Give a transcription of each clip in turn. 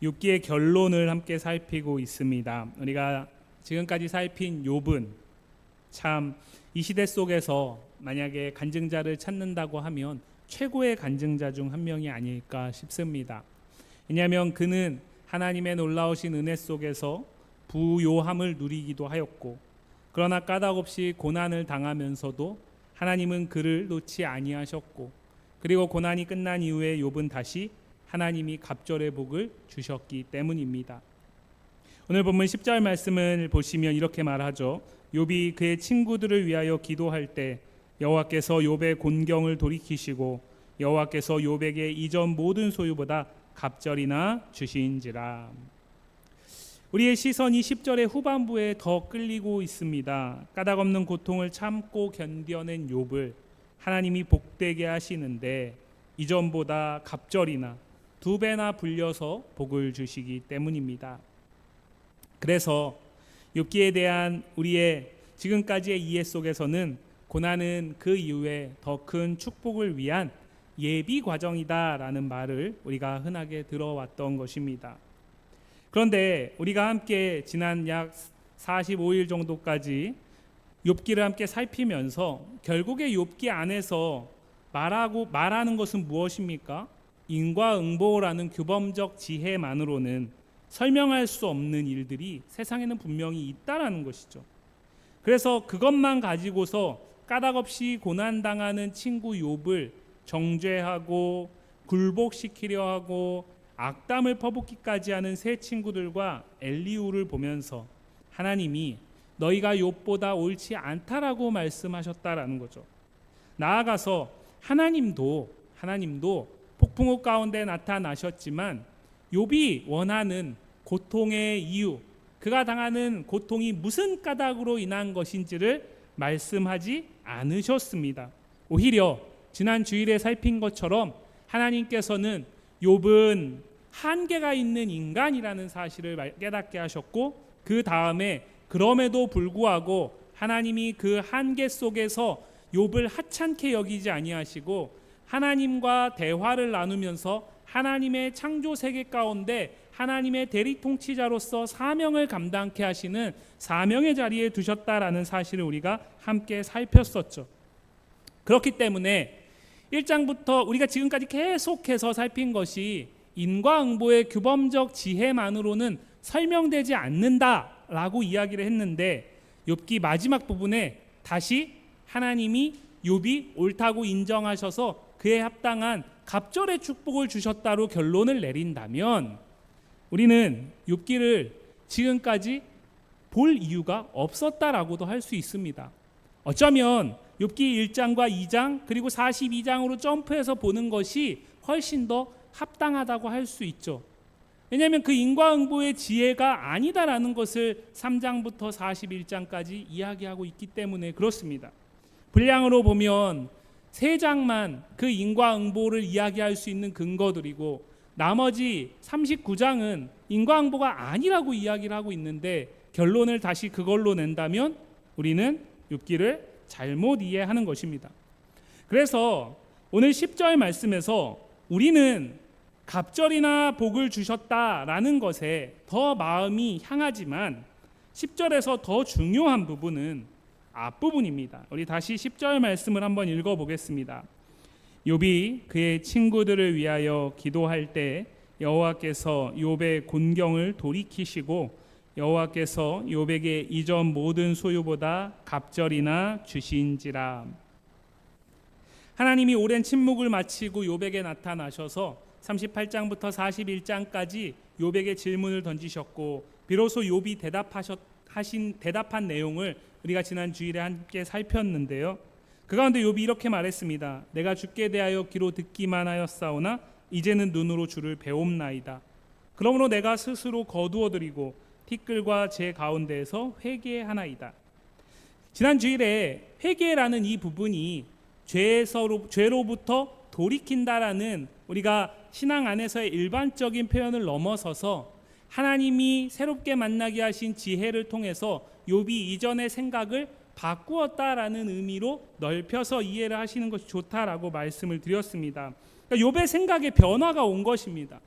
욥기의 결론을 함께 살피고 있습니다. 우리가 지금까지 살핀 욥은 참 이 시대 속에서 만약에 간증자를 찾는다고 하면 최고의 간증자 중 한 명이 아닐까 싶습니다. 왜냐하면 그는 하나님의 놀라우신 은혜 속에서 부요함을 누리기도 하였고, 그러나 까닭없이 고난을 당하면서도 하나님은 그를 놓지 아니하셨고, 그리고 고난이 끝난 이후에 욥은 다시 하나님이 갑절의 복을 주셨기 때문입니다. 오늘 본문 10절 말씀을 보시면 이렇게 말하죠. 욥이 그의 친구들을 위하여 기도할 때 여호와께서 욥의 곤경을 돌이키시고 여호와께서 욥에게 이전 모든 소유보다 갑절이나 주신지라. 우리의 시선이 10절의 후반부에 더 끌리고 있습니다. 까닭없는 고통을 참고 견뎌낸 욥을 하나님이 복되게 하시는데 이전보다 갑절이나 2배나 불려서 복을 주시기 때문입니다. 그래서 욥기에 대한 우리의 지금까지의 이해 속에서는 고난은 그 이후에 더 큰 축복을 위한 예비 과정이다라는 말을 우리가 흔하게 들어왔던 것입니다. 그런데 우리가 함께 지난 약 45일 정도까지 욥기를 함께 살피면서 결국에 욥기 안에서 말하는 것은 무엇입니까? 인과응보라는 규범적 지혜만으로는 설명할 수 없는 일들이 세상에는 분명히 있다라는 것이죠. 그래서 그것만 가지고서 까닭없이 고난당하는 친구 욥을 정죄하고 굴복시키려 하고 악담을 퍼붓기까지 하는 세 친구들과 엘리후를 보면서 하나님이 너희가 욥보다 옳지 않다라고 말씀하셨다라는 거죠. 나아가서 하나님도 폭풍우 가운데 나타나셨지만 욥이 원하는 고통의 이유, 그가 당하는 고통이 무슨 까닭으로 인한 것인지를 말씀하지 않으셨습니다. 오히려 지난 주일에 살핀 것처럼 하나님께서는 욥은 한계가 있는 인간이라는 사실을 깨닫게 하셨고, 그 다음에 그럼에도 불구하고 하나님이 그 한계 속에서 욥을 하찮게 여기지 아니하시고 하나님과 대화를 나누면서 하나님의 창조 세계 가운데 하나님의 대리 통치자로서 사명을 감당케 하시는 사명의 자리에 두셨다라는 사실을 우리가 함께 살폈었죠. 그렇기 때문에 1장부터 우리가 지금까지 계속해서 살핀 것이 인과응보의 규범적 지혜만으로는 설명되지 않는다라고 이야기를 했는데, 욥기 마지막 부분에 다시 하나님이 욥이 옳다고 인정하셔서 그에 합당한 갑절의 축복을 주셨다로 결론을 내린다면 우리는 욥기를 지금까지 볼 이유가 없었다라고도 할 수 있습니다. 어쩌면 욥기 1장과 2장 그리고 42장으로 점프해서 보는 것이 훨씬 더 합당하다고 할 수 있죠. 왜냐하면 그 인과응보의 지혜가 아니다라는 것을 3장부터 41장까지 이야기하고 있기 때문에 그렇습니다. 분량으로 보면 3장만 그 인과응보를 이야기할 수 있는 근거들이고, 나머지 39장은 인과응보가 아니라고 이야기를 하고 있는데, 결론을 다시 그걸로 낸다면 우리는 욥기를 잘못 이해하는 것입니다. 그래서 오늘 10절 말씀에서 우리는 갑절이나 복을 주셨다라는 것에 더 마음이 향하지만 10절에서 더 중요한 부분은 앞부분입니다. 우리 다시 10절 말씀을 한번 읽어보겠습니다. 욥이 그의 친구들을 위하여 기도할 때 여호와께서 욥의 곤경을 돌이키시고 여호와께서 욥에게 이전 모든 소유보다 갑절이나 주신지라. 하나님이 오랜 침묵을 마치고 욥에게 나타나셔서 38장부터 41장까지 욥에게 질문을 던지셨고, 비로소 욥이 대답한 내용을 우리가 지난 주일에 함께 살폈는데요. 그 가운데 욥이 이렇게 말했습니다. 내가 주께 대하여 귀로 듣기만 하였사오나 이제는 눈으로 주를 배옵나이다. 그러므로 내가 스스로 거두어드리고 티끌과 제 가운데에서 회개하나이다. 지난 주일에 회개라는 이 부분이 죄로부터 돌이킨다라는 우리가 신앙 안에서의 일반적인 표현을 넘어서서 하나님이 새롭게 만나게 하신 지혜를 통해서 욥이 이전의 생각을 바꾸었다라는 의미로 넓혀서 이해를 하시는 것이 좋다라고 말씀을 드렸습니다. 그러니까 욥의 생각에 변화가 온 것입니다.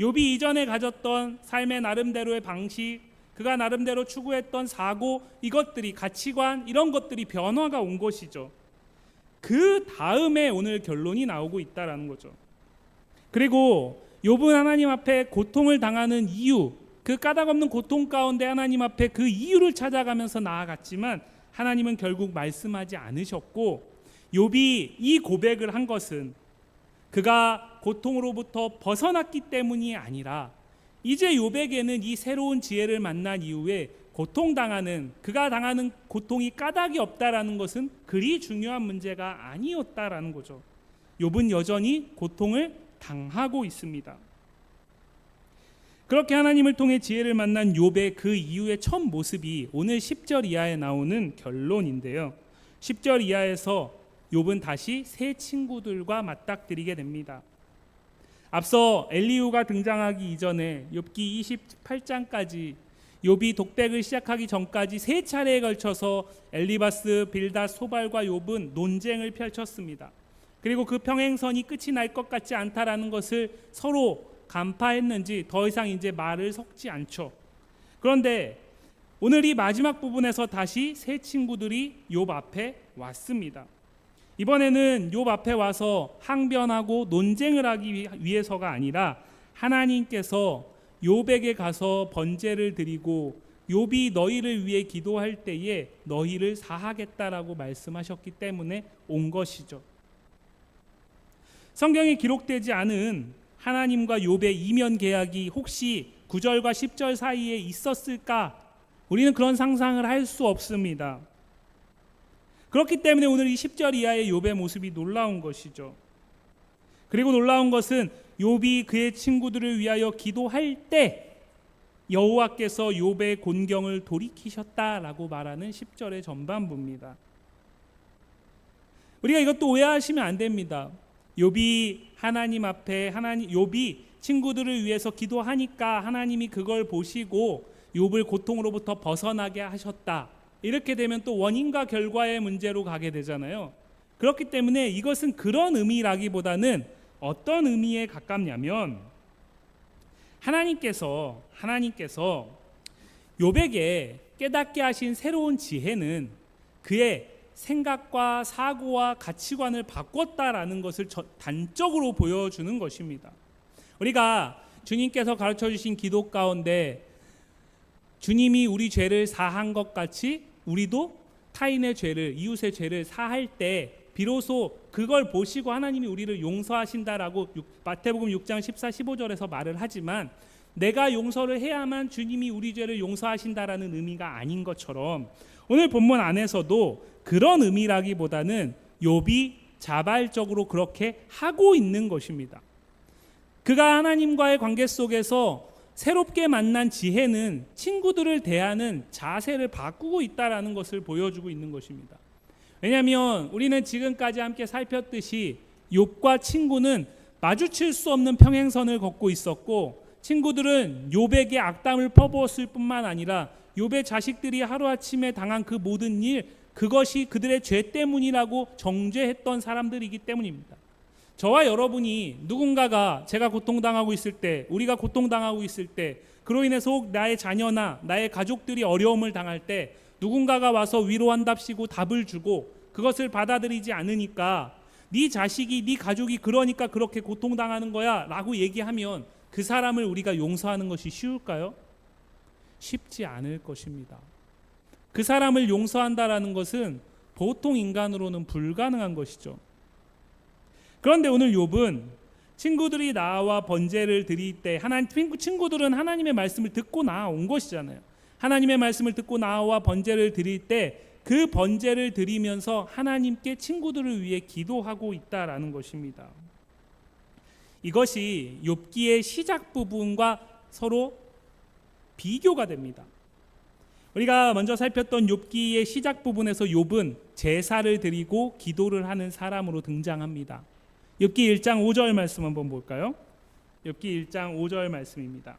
욥이 이전에 가졌던 삶의 나름대로의 방식, 그가 나름대로 추구했던 사고, 이것들이 가치관, 이런 것들이 변화가 온 것이죠. 그 다음에 오늘 결론이 나오고 있다라는 거죠. 그리고 욥은 하나님 앞에 고통을 당하는 이유, 그 까닭없는 고통 가운데 하나님 앞에 그 이유를 찾아가면서 나아갔지만 하나님은 결국 말씀하지 않으셨고, 욥이 이 고백을 한 것은 그가 고통으로부터 벗어났기 때문이 아니라 이제 욥에게는 이 새로운 지혜를 만난 이후에 고통당하는, 그가 당하는 고통이 까닭이 없다라는 것은 그리 중요한 문제가 아니었다라는 거죠. 욥은 여전히 고통을 당하고 있습니다. 그렇게 하나님을 통해 지혜를 만난 욥의 그 이후의 첫 모습이 오늘 10절 이하에 나오는 결론인데요. 10절 이하에서 욥은 다시 새 친구들과 맞닥뜨리게 됩니다. 앞서 엘리후가 등장하기 이전에 욥기 28장까지 욥이 독백을 시작하기 전까지 세 차례에 걸쳐서 엘리바스, 빌닷, 소발과 욥은 논쟁을 펼쳤습니다. 그리고 그 평행선이 끝이 날 것 같지 않다라는 것을 서로 간파했는지 더 이상 이제 말을 섞지 않죠. 그런데 오늘 이 마지막 부분에서 다시 세 친구들이 욥 앞에 왔습니다. 이번에는 욥 앞에 와서 항변하고 논쟁을 하기 위해서가 아니라 하나님께서 욥에게 가서 번제를 드리고 욥이 너희를 위해 기도할 때에 너희를 사하겠다라고 말씀하셨기 때문에 온 것이죠. 성경에 기록되지 않은 하나님과 욥의 이면 계약이 혹시 9절과 10절 사이에 있었을까? 우리는 그런 상상을 할 수 없습니다. 그렇기 때문에 오늘 이 10절 이하의 욥의 모습이 놀라운 것이죠. 그리고 놀라운 것은 욥이 그의 친구들을 위하여 기도할 때 여호와께서 욥의 곤경을 돌이키셨다라고 말하는 10절의 전반부입니다. 우리가 이것도 오해하시면 안 됩니다. 욥이 하나님 앞에 욥이 친구들을 위해서 기도하니까 하나님이 그걸 보시고 욥을 고통으로부터 벗어나게 하셨다. 이렇게 되면 또 원인과 결과의 문제로 가게 되잖아요. 그렇기 때문에 이것은 그런 의미라기보다는 어떤 의미에 가깝냐면 하나님께서 욥에게 깨닫게 하신 새로운 지혜는 그의 생각과 사고와 가치관을 바꿨다라는 것을 단적으로 보여주는 것입니다. 우리가 주님께서 가르쳐 주신 기도 가운데 주님이 우리 죄를 사한 것 같이 우리도 타인의 죄를, 이웃의 죄를 사할 때 비로소 그걸 보시고 하나님이 우리를 용서하신다라고 마태복음 6장 14, 15절에서 말을 하지만 내가 용서를 해야만 주님이 우리 죄를 용서하신다라는 의미가 아닌 것처럼 오늘 본문 안에서도 그런 의미라기보다는 욥이 자발적으로 그렇게 하고 있는 것입니다. 그가 하나님과의 관계 속에서 새롭게 만난 지혜는 친구들을 대하는 자세를 바꾸고 있다라는 것을 보여주고 있는 것입니다. 왜냐하면 우리는 지금까지 함께 살폈듯이 욥과 친구는 마주칠 수 없는 평행선을 걷고 있었고 친구들은 욥에게 악담을 퍼부었을 뿐만 아니라 욥의 자식들이 하루아침에 당한 그 모든 일, 그것이 그들의 죄 때문이라고 정죄했던 사람들이기 때문입니다. 저와 여러분이 누군가가 제가 고통당하고 있을 때, 우리가 고통당하고 있을 때, 그로 인해서 혹 나의 자녀나 나의 가족들이 어려움을 당할 때 누군가가 와서 위로한답시고 답을 주고 그것을 받아들이지 않으니까 네 자식이, 네 가족이 그러니까 그렇게 고통당하는 거야 라고 얘기하면 그 사람을 우리가 용서하는 것이 쉬울까요? 쉽지 않을 것입니다. 그 사람을 용서한다라는 것은 보통 인간으로는 불가능한 것이죠. 그런데 오늘 욥은 친구들이 나와 번제를 드릴 때 친구들은 하나님의 말씀을 듣고 나온 것이잖아요. 하나님의 말씀을 듣고 나와 번제를 드릴 때 그 번제를 드리면서 하나님께 친구들을 위해 기도하고 있다라는 것입니다. 이것이 욥기의 시작 부분과 서로 비교가 됩니다. 우리가 먼저 살폈던 욥기의 시작 부분에서 욥은 제사를 드리고 기도를 하는 사람으로 등장합니다. 욥기 1장 5절 말씀 한번 볼까요? 욥기 1장 5절 말씀입니다.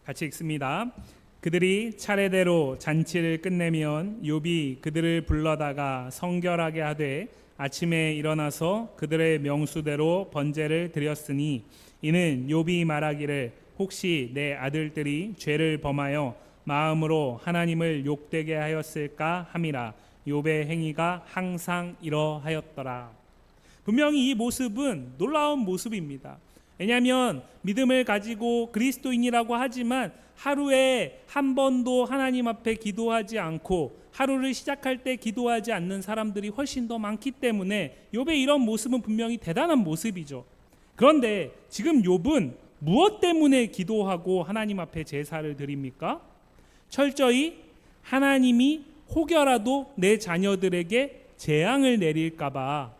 같이 읽습니다. 그들이 차례대로 잔치를 끝내면 욥이 그들을 불러다가 성결하게 하되 아침에 일어나서 그들의 명수대로 번제를 드렸으니 이는 욥이 말하기를 혹시 내 아들들이 죄를 범하여 마음으로 하나님을 욕되게 하였을까 함이라. 욥의 행위가 항상 이러하였더라. 분명히 이 모습은 놀라운 모습입니다. 왜냐하면 믿음을 가지고 그리스도인이라고 하지만 하루에 한 번도 하나님 앞에 기도하지 않고 하루를 시작할 때 기도하지 않는 사람들이 훨씬 더 많기 때문에 욥의 이런 모습은 분명히 대단한 모습이죠. 그런데 지금 욥은 무엇 때문에 기도하고 하나님 앞에 제사를 드립니까? 철저히 하나님이 혹여라도 내 자녀들에게 재앙을 내릴까봐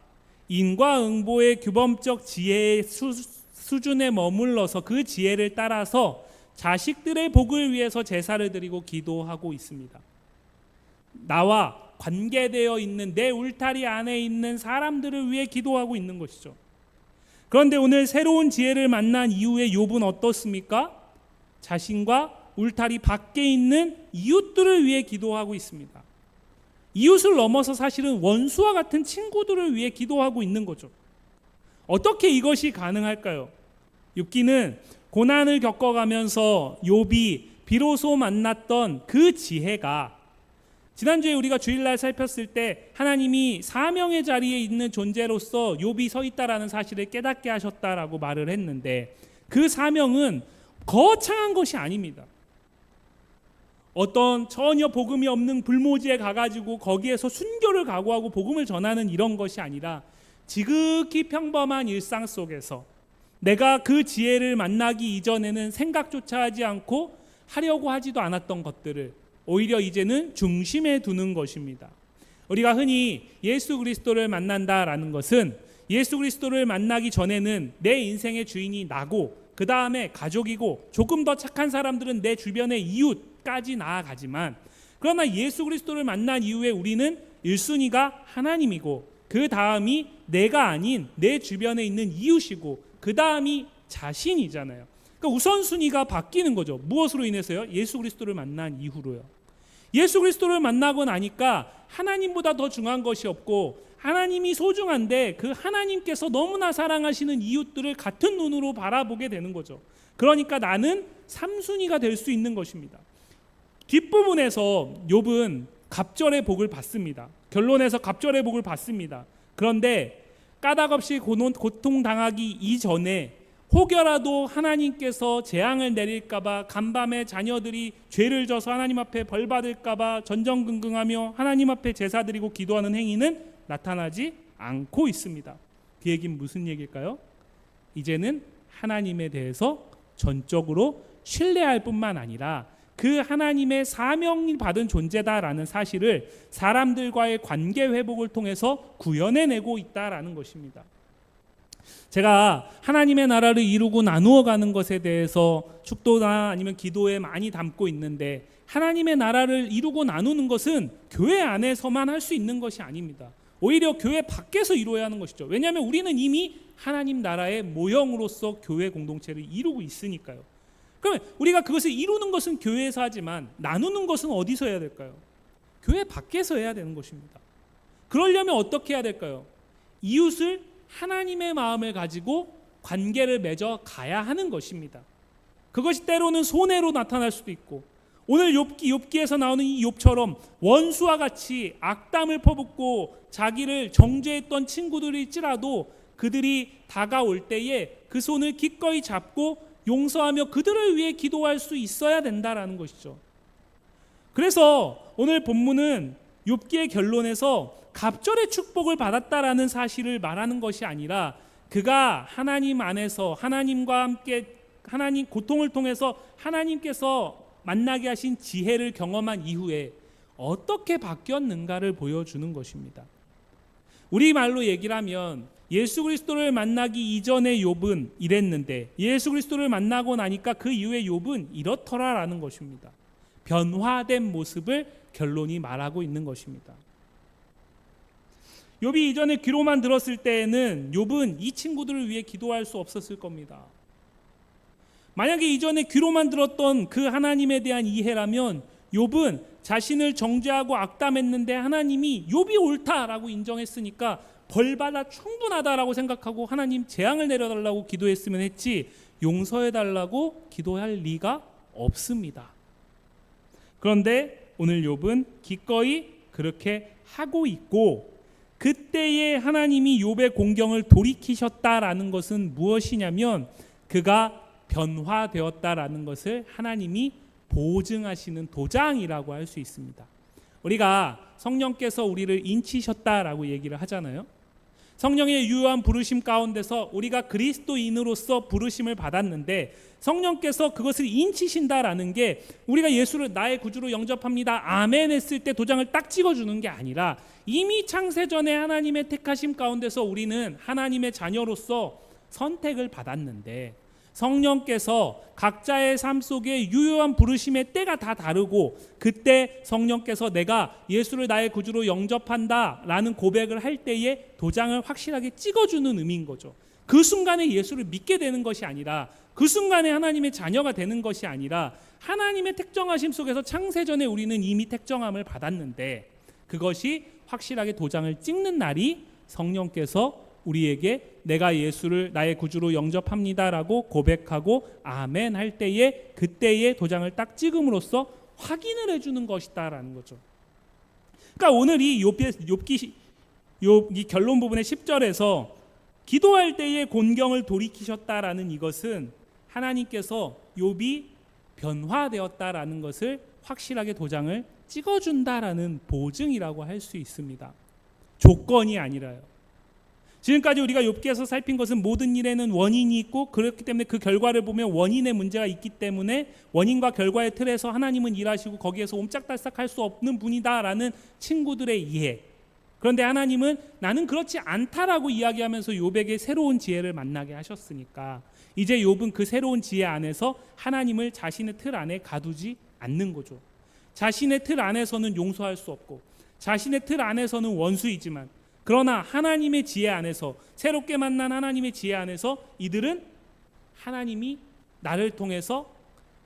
인과응보의 규범적 지혜의 수준에 머물러서 그 지혜를 따라서 자식들의 복을 위해서 제사를 드리고 기도하고 있습니다. 나와 관계되어 있는 내 울타리 안에 있는 사람들을 위해 기도하고 있는 것이죠. 그런데 오늘 새로운 지혜를 만난 이후에 욥은 어떻습니까? 자신과 울타리 밖에 있는 이웃들을 위해 기도하고 있습니다. 이웃을 넘어서 사실은 원수와 같은 친구들을 위해 기도하고 있는 거죠. 어떻게 이것이 가능할까요? 욥기는 고난을 겪어가면서 욥이 비로소 만났던 그 지혜가, 지난주에 우리가 주일날 살폈을 때 하나님이 사명의 자리에 있는 존재로서 욥이 서 있다라는 사실을 깨닫게 하셨다라고 말을 했는데, 그 사명은 거창한 것이 아닙니다. 어떤 전혀 복음이 없는 불모지에 가가지고 거기에서 순교를 각오하고 복음을 전하는 이런 것이 아니라 지극히 평범한 일상 속에서 내가 그 지혜를 만나기 이전에는 생각조차 하지 않고 하려고 하지도 않았던 것들을 오히려 이제는 중심에 두는 것입니다. 우리가 흔히 예수 그리스도를 만난다라는 것은 예수 그리스도를 만나기 전에는 내 인생의 주인이 나고 그 다음에 가족이고 조금 더 착한 사람들은 내 주변의 이웃까지 나아가지만, 그러나 예수 그리스도를 만난 이후에 우리는 1순위가 하나님이고 그 다음이 내가 아닌 내 주변에 있는 이웃이고 그 다음이 자신이잖아요. 그러니까 우선순위가 바뀌는 거죠. 무엇으로 인해서요? 예수 그리스도를 만난 이후로요. 예수 그리스도를 만나고 나니까 하나님보다 더 중요한 것이 없고 하나님이 소중한데 그 하나님께서 너무나 사랑하시는 이웃들을 같은 눈으로 바라보게 되는 거죠. 그러니까 나는 3순위가 될 수 있는 것입니다. 뒷부분에서 욥은 갑절의 복을 받습니다. 결론에서 갑절의 복을 받습니다. 그런데 까닭없이 고통당하기 이전에 혹여라도 하나님께서 재앙을 내릴까봐 간밤에 자녀들이 죄를 져서 하나님 앞에 벌 받을까봐 전전긍긍하며 하나님 앞에 제사 드리고 기도하는 행위는 나타나지 않고 있습니다. 그 얘기는 무슨 얘기일까요? 이제는 하나님에 대해서 전적으로 신뢰할 뿐만 아니라 그 하나님의 사명이 받은 존재다라는 사실을 사람들과의 관계 회복을 통해서 구현해내고 있다라는 것입니다. 제가 하나님의 나라를 이루고 나누어가는 것에 대해서 축도나 아니면 기도에 많이 담고 있는데, 하나님의 나라를 이루고 나누는 것은 교회 안에서만 할 수 있는 것이 아닙니다. 오히려 교회 밖에서 이루어야 하는 것이죠. 왜냐하면 우리는 이미 하나님 나라의 모형으로서 교회 공동체를 이루고 있으니까요. 그러면 우리가 그것을 이루는 것은 교회에서 하지만 나누는 것은 어디서 해야 될까요? 교회 밖에서 해야 되는 것입니다. 그러려면 어떻게 해야 될까요? 이웃을 하나님의 마음을 가지고 관계를 맺어 가야 하는 것입니다. 그것이 때로는 손해로 나타날 수도 있고, 오늘 욥기에서 나오는 이 욥처럼 원수와 같이 악담을 퍼붓고 자기를 정죄했던 친구들일지라도 그들이 다가올 때에 그 손을 기꺼이 잡고 용서하며 그들을 위해 기도할 수 있어야 된다라는 것이죠. 그래서 오늘 본문은 욥기의 결론에서 갑절의 축복을 받았다라는 사실을 말하는 것이 아니라 그가 하나님 안에서 하나님과 함께 하나님 고통을 통해서 하나님께서 만나게 하신 지혜를 경험한 이후에 어떻게 바뀌었는가를 보여주는 것입니다. 우리말로 얘기를 하면 예수 그리스도를 만나기 이전의 욥은 이랬는데 예수 그리스도를 만나고 나니까 그 이후의 욥은 이렇더라라는 것입니다. 변화된 모습을 결론이 말하고 있는 것입니다. 욥이 이전에 귀로만 들었을 때에는 욥은 이 친구들을 위해 기도할 수 없었을 겁니다. 만약에 이전에 귀로만 들었던 그 하나님에 대한 이해라면 욥은 자신을 정죄하고 악담했는데 하나님이 욥이 옳다라고 인정했으니까 벌받아 충분하다라고 생각하고 하나님 재앙을 내려달라고 기도했으면 했지 용서해달라고 기도할 리가 없습니다. 그런데 오늘 욥은 기꺼이 그렇게 하고 있고, 그때에 하나님이 욥의 공경을 돌이키셨다라는 것은 무엇이냐면 그가 변화되었다라는 것을 하나님이 보증하시는 도장이라고 할 수 있습니다. 우리가 성령께서 우리를 인치셨다라고 얘기를 하잖아요. 성령의 유효한 부르심 가운데서 우리가 그리스도인으로서 부르심을 받았는데 성령께서 그것을 인치신다라는 게 우리가 예수를 나의 구주로 영접합니다 아멘 했을 때 도장을 딱 찍어주는 게 아니라 이미 창세전에 하나님의 택하심 가운데서 우리는 하나님의 자녀로서 선택을 받았는데 성령께서 각자의 삶 속에 유효한 부르심의 때가 다 다르고, 그때 성령께서 내가 예수를 나의 구주로 영접한다 라는 고백을 할 때에 도장을 확실하게 찍어주는 의미인 거죠. 그 순간에 예수를 믿게 되는 것이 아니라, 그 순간에 하나님의 자녀가 되는 것이 아니라 하나님의 택정하심 속에서 창세전에 우리는 이미 택정함을 받았는데 그것이 확실하게 도장을 찍는 날이 성령께서 우리에게 내가 예수를 나의 구주로 영접합니다라고 고백하고 아멘 할 때에 그때의 도장을 딱 찍음으로써 확인을 해주는 것이다라는 거죠. 그러니까 오늘 이 욥기 결론 부분의 10절에서 기도할 때에 곤경을 돌이키셨다라는 이것은 하나님께서 욥이 변화되었다라는 것을 확실하게 도장을 찍어준다라는 보증이라고 할 수 있습니다. 조건이 아니라요. 지금까지 우리가 욥기에서 살핀 것은 모든 일에는 원인이 있고, 그렇기 때문에 그 결과를 보면 원인의 문제가 있기 때문에 원인과 결과의 틀에서 하나님은 일하시고 거기에서 옴짝달싹할 수 없는 분이다라는 친구들의 이해. 그런데 하나님은 나는 그렇지 않다라고 이야기하면서 욥에게 새로운 지혜를 만나게 하셨으니까 이제 욥은 그 새로운 지혜 안에서 하나님을 자신의 틀 안에 가두지 않는 거죠. 자신의 틀 안에서는 용서할 수 없고 자신의 틀 안에서는 원수이지만, 그러나 하나님의 지혜 안에서, 새롭게 만난 하나님의 지혜 안에서 이들은 하나님이 나를 통해서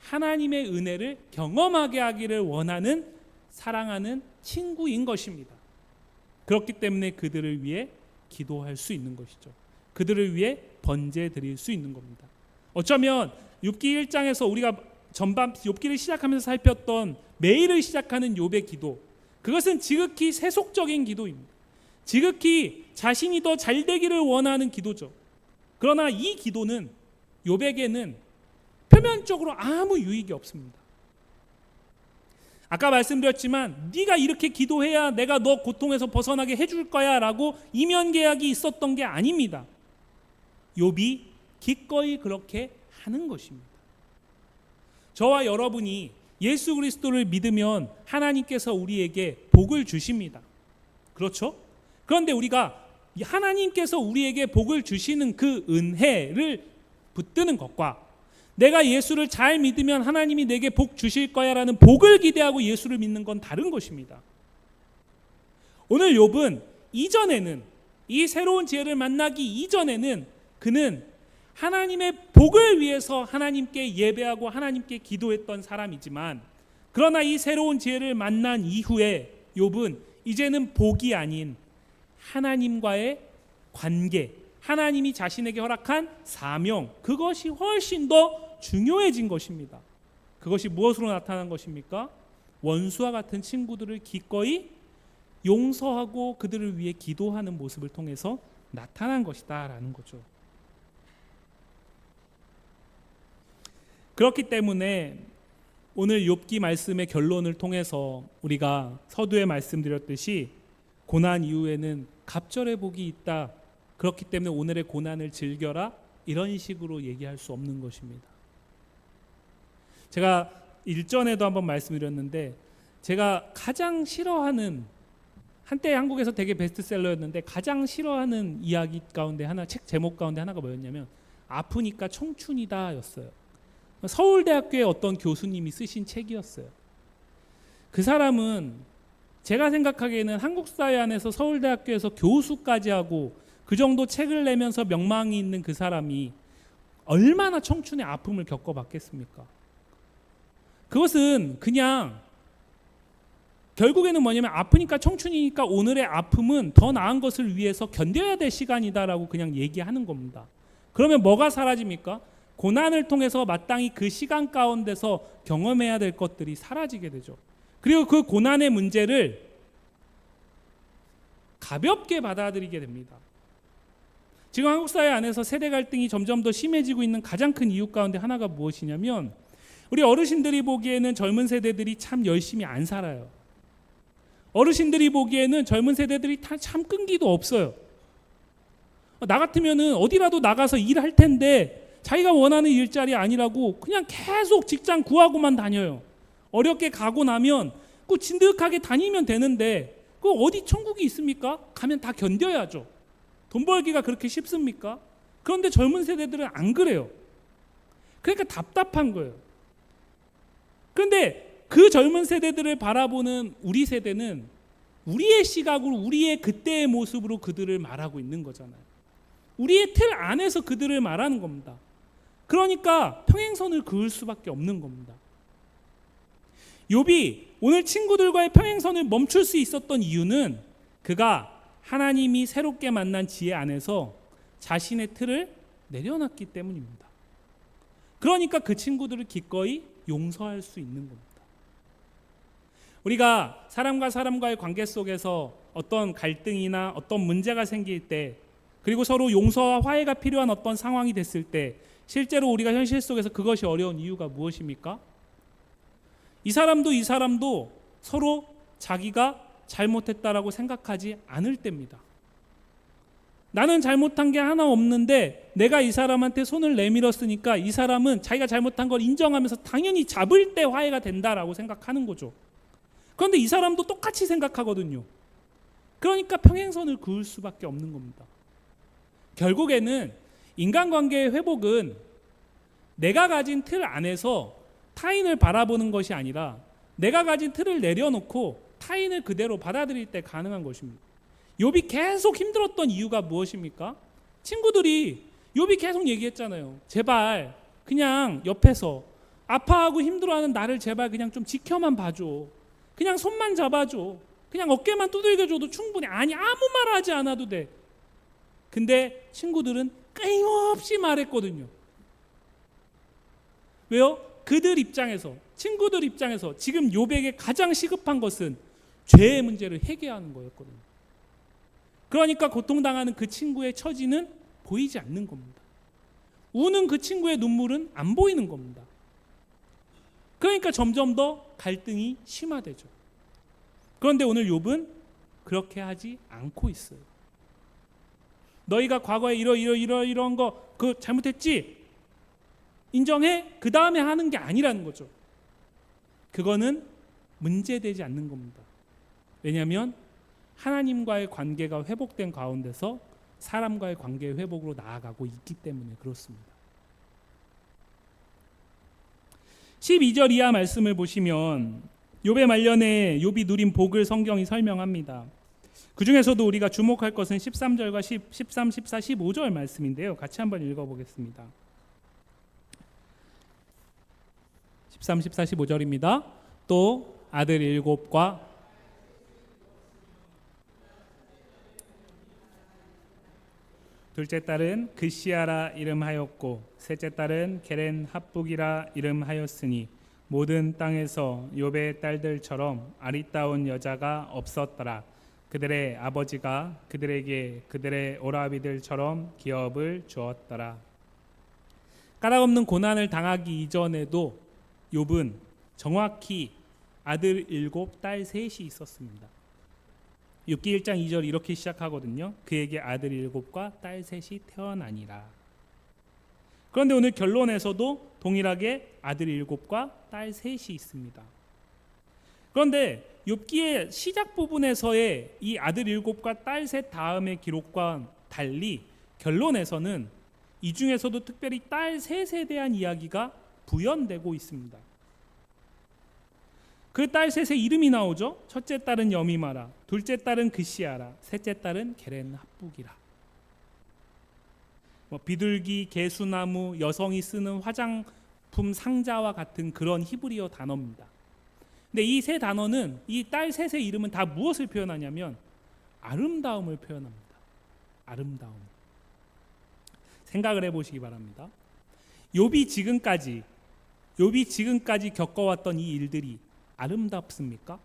하나님의 은혜를 경험하게 하기를 원하는 사랑하는 친구인 것입니다. 그렇기 때문에 그들을 위해 기도할 수 있는 것이죠. 그들을 위해 번제 드릴 수 있는 겁니다. 어쩌면 욥기 1장에서 우리가 전반 욥기를 시작하면서 살폈던 매일을 시작하는 욥의 기도, 그것은 지극히 세속적인 기도입니다. 지극히 자신이 더 잘 되기를 원하는 기도죠. 그러나 이 기도는 욥에게는 표면적으로 아무 유익이 없습니다. 아까 말씀드렸지만 네가 이렇게 기도해야 내가 너 고통에서 벗어나게 해줄 거야 라고 이면 계약이 있었던 게 아닙니다. 욥이 기꺼이 그렇게 하는 것입니다. 저와 여러분이 예수 그리스도를 믿으면 하나님께서 우리에게 복을 주십니다. 그렇죠? 그런데 우리가 하나님께서 우리에게 복을 주시는 그 은혜를 붙드는 것과 내가 예수를 잘 믿으면 하나님이 내게 복 주실 거야 라는 복을 기대하고 예수를 믿는 건 다른 것입니다. 오늘 욥은 이전에는, 이 새로운 지혜를 만나기 이전에는 그는 하나님의 복을 위해서 하나님께 예배하고 하나님께 기도했던 사람이지만, 그러나 이 새로운 지혜를 만난 이후에 욥은 이제는 복이 아닌 하나님과의 관계, 하나님이 자신에게 허락한 사명, 그것이 훨씬 더 중요해진 것입니다. 그것이 무엇으로 나타난 것입니까? 원수와 같은 친구들을 기꺼이 용서하고 그들을 위해 기도하는 모습을 통해서 나타난 것이다 라는 거죠. 그렇기 때문에 오늘 욥기 말씀의 결론을 통해서 우리가 서두에 말씀드렸듯이 고난 이후에는 갑절의 복이 있다, 그렇기 때문에 오늘의 고난을 즐겨라, 이런 식으로 얘기할 수 없는 것입니다. 제가 일전에도 한번 말씀드렸는데, 제가 가장 싫어하는, 한때 한국에서 되게 베스트셀러였는데 가장 싫어하는 이야기 가운데 하나, 책 제목 가운데 하나가 뭐였냐면 아프니까 청춘이다 였어요. 서울대학교의 어떤 교수님이 쓰신 책이었어요. 그 사람은 제가 생각하기에는 한국 사회 안에서 서울대학교에서 교수까지 하고 그 정도 책을 내면서 명망이 있는 그 사람이 얼마나 청춘의 아픔을 겪어봤겠습니까? 그것은 그냥 결국에는 뭐냐면 아프니까 청춘이니까 오늘의 아픔은 더 나은 것을 위해서 견뎌야 될 시간이다라고 그냥 얘기하는 겁니다. 그러면 뭐가 사라집니까? 고난을 통해서 마땅히 그 시간 가운데서 경험해야 될 것들이 사라지게 되죠. 그리고 그 고난의 문제를 가볍게 받아들이게 됩니다. 지금 한국 사회 안에서 세대 갈등이 점점 더 심해지고 있는 가장 큰 이유 가운데 하나가 무엇이냐면 우리 어르신들이 보기에는 젊은 세대들이 참 열심히 안 살아요. 어르신들이 보기에는 젊은 세대들이 참 끈기도 없어요. 나 같으면은 어디라도 나가서 일할 텐데 자기가 원하는 일자리 아니라고 그냥 계속 직장 구하고만 다녀요. 어렵게 가고 나면 그 진득하게 다니면 되는데 그 어디 천국이 있습니까? 가면 다 견뎌야죠. 돈 벌기가 그렇게 쉽습니까? 그런데 젊은 세대들은 안 그래요. 그러니까 답답한 거예요. 그런데 그 젊은 세대들을 바라보는 우리 세대는 우리의 시각으로 우리의 그때의 모습으로 그들을 말하고 있는 거잖아요. 우리의 틀 안에서 그들을 말하는 겁니다. 그러니까 평행선을 그을 수밖에 없는 겁니다. 욥이 오늘 친구들과의 평행선을 멈출 수 있었던 이유는 그가 하나님이 새롭게 만난 지혜 안에서 자신의 틀을 내려놨기 때문입니다. 그러니까 그 친구들을 기꺼이 용서할 수 있는 겁니다. 우리가 사람과 사람과의 관계 속에서 어떤 갈등이나 어떤 문제가 생길 때, 그리고 서로 용서와 화해가 필요한 어떤 상황이 됐을 때 실제로 우리가 현실 속에서 그것이 어려운 이유가 무엇입니까? 이 사람도 서로 자기가 잘못했다라고 생각하지 않을 때입니다. 나는 잘못한 게 하나 없는데 내가 이 사람한테 손을 내밀었으니까 이 사람은 자기가 잘못한 걸 인정하면서 당연히 잡을 때 화해가 된다라고 생각하는 거죠. 그런데 이 사람도 똑같이 생각하거든요. 그러니까 평행선을 그을 수밖에 없는 겁니다. 결국에는 인간관계의 회복은 내가 가진 틀 안에서 타인을 바라보는 것이 아니라 내가 가진 틀을 내려놓고 타인을 그대로 받아들일 때 가능한 것입니다. 욥이 계속 힘들었던 이유가 무엇입니까? 친구들이 욥이 계속 얘기했잖아요. 제발 그냥 옆에서 아파하고 힘들어하는 나를 제발 그냥 좀 지켜만 봐줘. 그냥 손만 잡아줘. 그냥 어깨만 두들겨줘도 충분해. 아니 아무 말 하지 않아도 돼. 근데 친구들은 끊임없이 말했거든요. 왜요? 그들 입장에서, 친구들 입장에서 지금 욥에게 가장 시급한 것은 죄의 문제를 해결하는 거였거든요. 그러니까 고통당하는 그 친구의 처지는 보이지 않는 겁니다. 우는 그 친구의 눈물은 안 보이는 겁니다. 그러니까 점점 더 갈등이 심화되죠. 그런데 오늘 욥은 그렇게 하지 않고 있어요. 너희가 과거에 이런 거 그 잘못했지? 인정해? 그 다음에 하는 게 아니라는 거죠. 그거는 문제되지 않는 겁니다. 왜냐하면 하나님과의 관계가 회복된 가운데서 사람과의 관계의 회복으로 나아가고 있기 때문에 그렇습니다. 12절 이하 말씀을 보시면 욥의 말년에 욥이 누린 복을 성경이 설명합니다. 그 중에서도 우리가 주목할 것은 13절과 13, 14, 15절 말씀인데요. 같이 한번 읽어보겠습니다. 13, 14, 15절입니다. 또 아들 7과 둘째 딸은 그시아라 이름하였고 셋째 딸은 게렌 합북이라 이름하였으니 모든 땅에서 욥의 딸들처럼 아리따운 여자가 없었더라. 그들의 아버지가 그들에게 그들의 오라비들처럼 기업을 주었더라. 까닭없는 고난을 당하기 이전에도 욥은 정확히 아들 7, 딸 3이 있었습니다. 욥기 1장 2절 이렇게 시작하거든요. 그에게 아들 7과 딸 3이 태어나니라. 그런데 오늘 결론에서도 동일하게 아들 7과 딸 3이 있습니다. 그런데 욥기의 시작 부분에서의 이 아들 7과 딸 3 다음의 기록과 달리 결론에서는 이 중에서도 특별히 딸 3에 대한 이야기가 부연되고 있습니다. 그 딸 셋의 이름이 나오죠. 첫째 딸은 여미마라, 둘째 딸은 그시아라, 셋째 딸은 게렌 합북이라. 비둘기, 개수나무, 여성이 쓰는 화장품 상자와 같은 그런 히브리어 단어입니다. 근데 이 세 단어는 이 딸 셋의 이름은 다 무엇을 표현하냐면 아름다움을 표현합니다. 아름다움. 생각을 해보시기 바랍니다. 욥이 지금까지 겪어왔던 이 일들이 아름답습니까?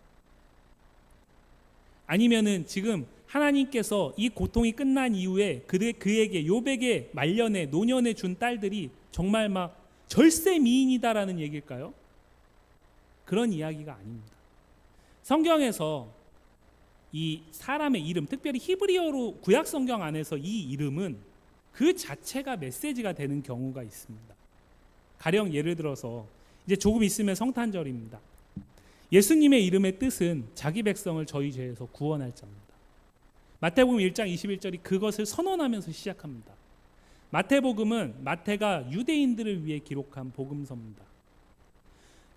아니면은 지금 하나님께서 이 고통이 끝난 이후에 그에게 욥에게 말년에 노년에 준 딸들이 정말 막 절세 미인이다라는 얘기일까요? 그런 이야기가 아닙니다. 성경에서 이 사람의 이름, 특별히 히브리어로 구약 성경 안에서 이 이름은 그 자체가 메시지가 되는 경우가 있습니다. 가령 예를 들어서 이제 조금 있으면 성탄절입니다. 예수님의 이름의 뜻은 자기 백성을 저희 죄에서 구원할 자입니다. 마태복음 1장 21절이 그것을 선언하면서 시작합니다. 마태복음은 마태가 유대인들을 위해 기록한 복음서입니다.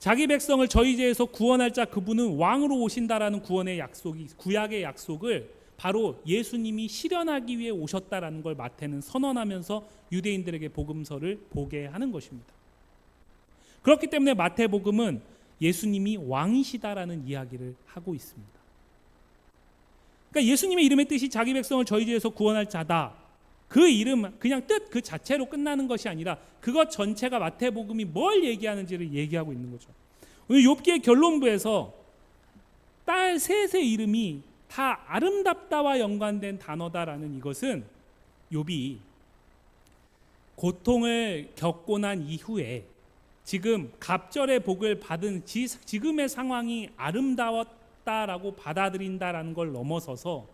자기 백성을 저희 죄에서 구원할 자, 그분은 왕으로 오신다라는 구원의 약속이, 구약의 약속을 바로 예수님이 실현하기 위해 오셨다라는 걸 마태는 선언하면서 유대인들에게 복음서를 보게 하는 것입니다. 그렇기 때문에 마태복음은 예수님이 왕이시다라는 이야기를 하고 있습니다. 그러니까 예수님의 이름의 뜻이 자기 백성을 저희 죄에서 구원할 자다. 그 이름, 그냥 뜻 그 자체로 끝나는 것이 아니라 그것 전체가 마태복음이 뭘 얘기하는지를 얘기하고 있는 거죠. 오늘 욥기의 결론부에서 딸 셋의 이름이 다 아름답다와 연관된 단어다라는 이것은 욥이 고통을 겪고 난 이후에 지금 갑절의 복을 받은 지금의 상황이 아름다웠다라고 받아들인다라는 걸 넘어서서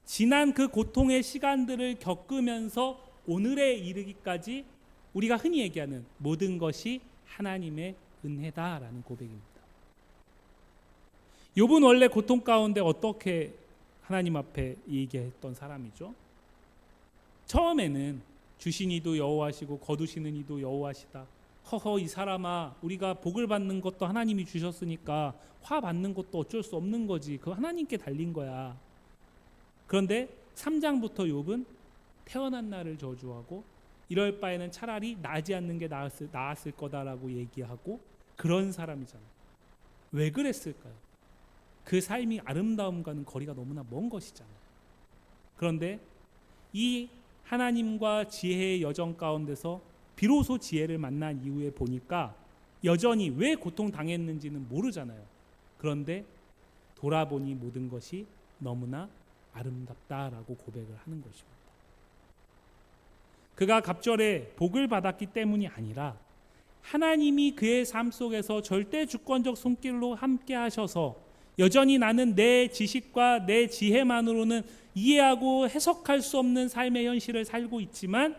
지난 그 고통의 시간들을 겪으면서 오늘에 이르기까지 우리가 흔히 얘기하는 모든 것이 하나님의 은혜다라는 고백입니다. 욥은 원래 고통 가운데 어떻게 하나님 앞에 얘기했던 사람이죠? 처음에는 주신 이도 여호와시고 거두시는 이도 여호와시다. 허허 이 사람아, 우리가 복을 받는 것도 하나님이 주셨으니까 화 받는 것도 어쩔 수 없는 거지. 그거 하나님께 달린 거야. 그런데 3장부터 욥은 태어난 날을 저주하고 이럴 바에는 차라리 나지 않는 게 나았을 거다라고 얘기하고 그런 사람이잖아요. 왜 그랬을까요? 그 삶이 아름다움과는 거리가 너무나 먼 것이잖아요. 그런데 이 하나님과 지혜의 여정 가운데서 비로소 지혜를 만난 이후에 보니까 여전히 왜 고통당했는지는 모르잖아요. 그런데 돌아보니 모든 것이 너무나 아름답다라고 고백을 하는 것입니다. 그가 갑절에 복을 받았기 때문이 아니라 하나님이 그의 삶 속에서 절대 주권적 손길로 함께 하셔서 여전히 나는 내 지식과 내 지혜만으로는 이해하고 해석할 수 없는 삶의 현실을 살고 있지만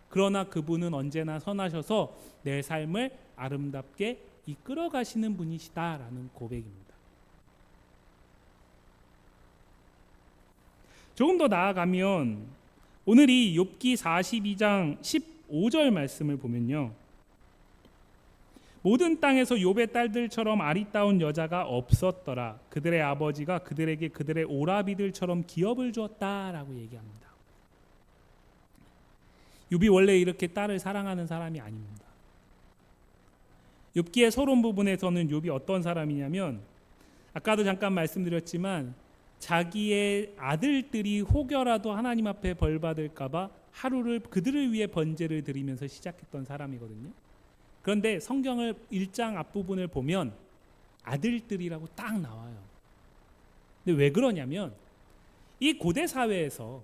그러나 그분은 언제나 선하셔서 내 삶을 아름답게 이끌어 가시는 분이시다라는 고백입니다. 조금 더 나아가면 오늘 이 욥기 42장 15절 말씀을 보면요. 모든 땅에서 욥의 딸들처럼 아리따운 여자가 없었더라. 그들의 아버지가 그들에게 그들의 오라비들처럼 기업을 주었다라고 얘기합니다. 욥이 원래 이렇게 딸을 사랑하는 사람이 아닙니다. 욥기의 서론 부분에서는 욥이 어떤 사람이냐면 아까도 잠깐 말씀드렸지만 자기의 아들들이 혹여라도 하나님 앞에 벌 받을까 봐 하루를 그들을 위해 번제를 드리면서 시작했던 사람이거든요. 그런데 성경을 1장 앞부분을 보면 아들들이라고 딱 나와요. 근데 왜 그러냐면 이 고대 사회에서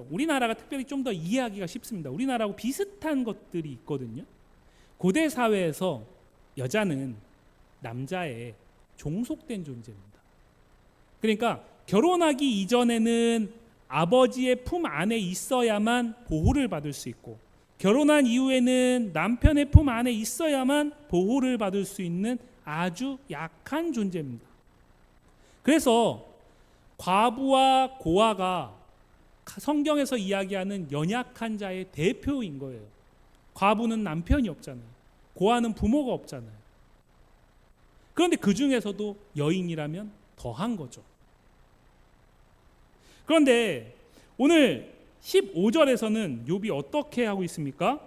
우리나라가 특별히 좀 더 이해하기가 쉽습니다. 우리나라하고 비슷한 것들이 있거든요. 고대 사회에서 여자는 남자의 종속된 존재입니다. 그러니까 결혼하기 이전에는 아버지의 품 안에 있어야만 보호를 받을 수 있고 결혼한 이후에는 남편의 품 안에 있어야만 보호를 받을 수 있는 아주 약한 존재입니다. 그래서 과부와 고아가 성경에서 이야기하는 연약한 자의 대표인 거예요. 과부는 남편이 없잖아요. 고아는 부모가 없잖아요. 그런데 그 중에서도 여인이라면 더한 거죠. 그런데 오늘 15절에서는 욥이 어떻게 하고 있습니까?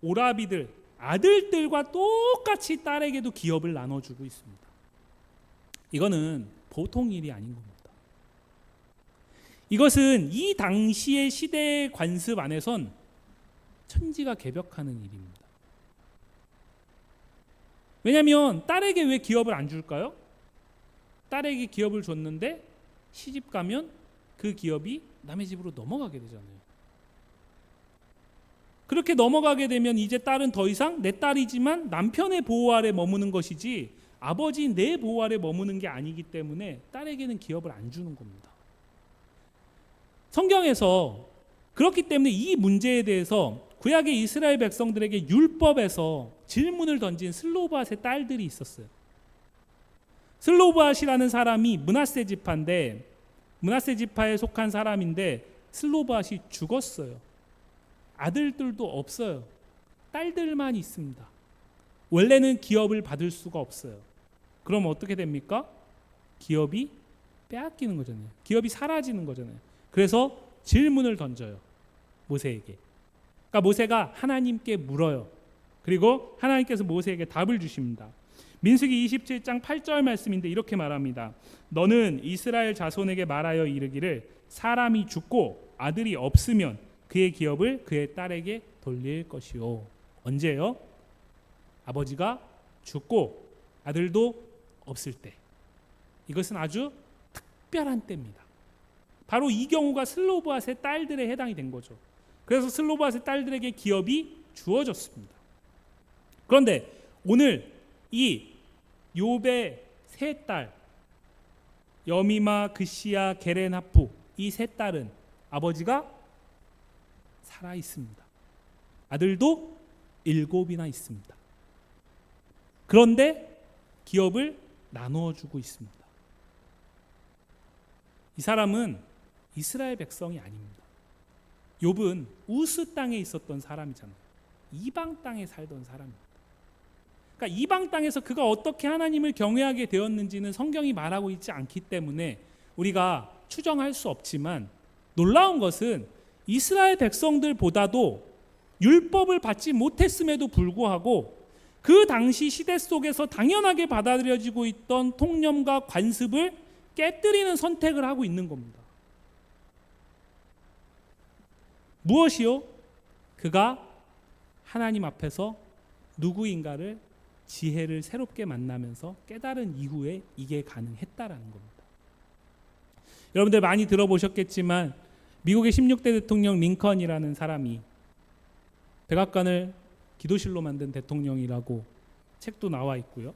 오라비들, 아들들과 똑같이 딸에게도 기업을 나눠주고 있습니다. 이거는 보통 일이 아닌 겁니다. 이것은 이 당시의 시대의 관습 안에선 천지가 개벽하는 일입니다. 왜냐하면 딸에게 왜 기업을 안 줄까요? 딸에게 기업을 줬는데 시집 가면 그 기업이 남의 집으로 넘어가게 되잖아요. 그렇게 넘어가게 되면 이제 딸은 더 이상 내 딸이지만 남편의 보호 아래 머무는 것이지 아버지 내 보호 아래 머무는 게 아니기 때문에 딸에게는 기업을 안 주는 겁니다. 성경에서 그렇기 때문에 이 문제에 대해서 구약의 이스라엘 백성들에게 율법에서 질문을 던진 슬로바앗의 딸들이 있었어요. 슬로바앗이라는 사람이 므낫세 지파인데, 므낫세 지파에 속한 사람인데 슬로바앗이 죽었어요. 아들들도 없어요. 딸들만 있습니다. 원래는 기업을 받을 수가 없어요. 그럼 어떻게 됩니까? 기업이 빼앗기는 거잖아요. 기업이 사라지는 거잖아요. 그래서 질문을 던져요. 모세에게. 그러니까 모세가 하나님께 물어요. 그리고 하나님께서 모세에게 답을 주십니다. 민수기 27장 8절 말씀인데 이렇게 말합니다. 너는 이스라엘 자손에게 말하여 이르기를 사람이 죽고 아들이 없으면 그의 기업을 그의 딸에게 돌릴 것이요. 언제요? 아버지가 죽고 아들도 없을 때. 이것은 아주 특별한 때입니다. 바로 이 경우가 슬로바앗의 딸들에 해당이 된 거죠. 그래서 슬로바앗의 딸들에게 기업이 주어졌습니다. 그런데 오늘 이 욥의 세 딸 여미마, 그시야, 게렌하프 이 세 딸은 아버지가 살아 있습니다. 아들도 7이나 있습니다. 그런데 기업을 나누어 주고 있습니다. 이 사람은 이스라엘 백성이 아닙니다. 욥은 우스 땅에 있었던 사람이잖아요. 이방 땅에 살던 사람입니다. 그러니까 이방 땅에서 그가 어떻게 하나님을 경외하게 되었는지는 성경이 말하고 있지 않기 때문에 우리가 추정할 수 없지만 놀라운 것은 이스라엘 백성들보다도 율법을 받지 못했음에도 불구하고 그 당시 시대 속에서 당연하게 받아들여지고 있던 통념과 관습을 깨뜨리는 선택을 하고 있는 겁니다. 무엇이요? 그가 하나님 앞에서 누구인가를 지혜를 새롭게 만나면서 깨달은 이후에 이게 가능했다라는 겁니다. 여러분들 많이 들어보셨겠지만 미국의 16대 대통령 링컨이라는 사람이 백악관을 기도실로 만든 대통령이라고 책도 나와 있고요.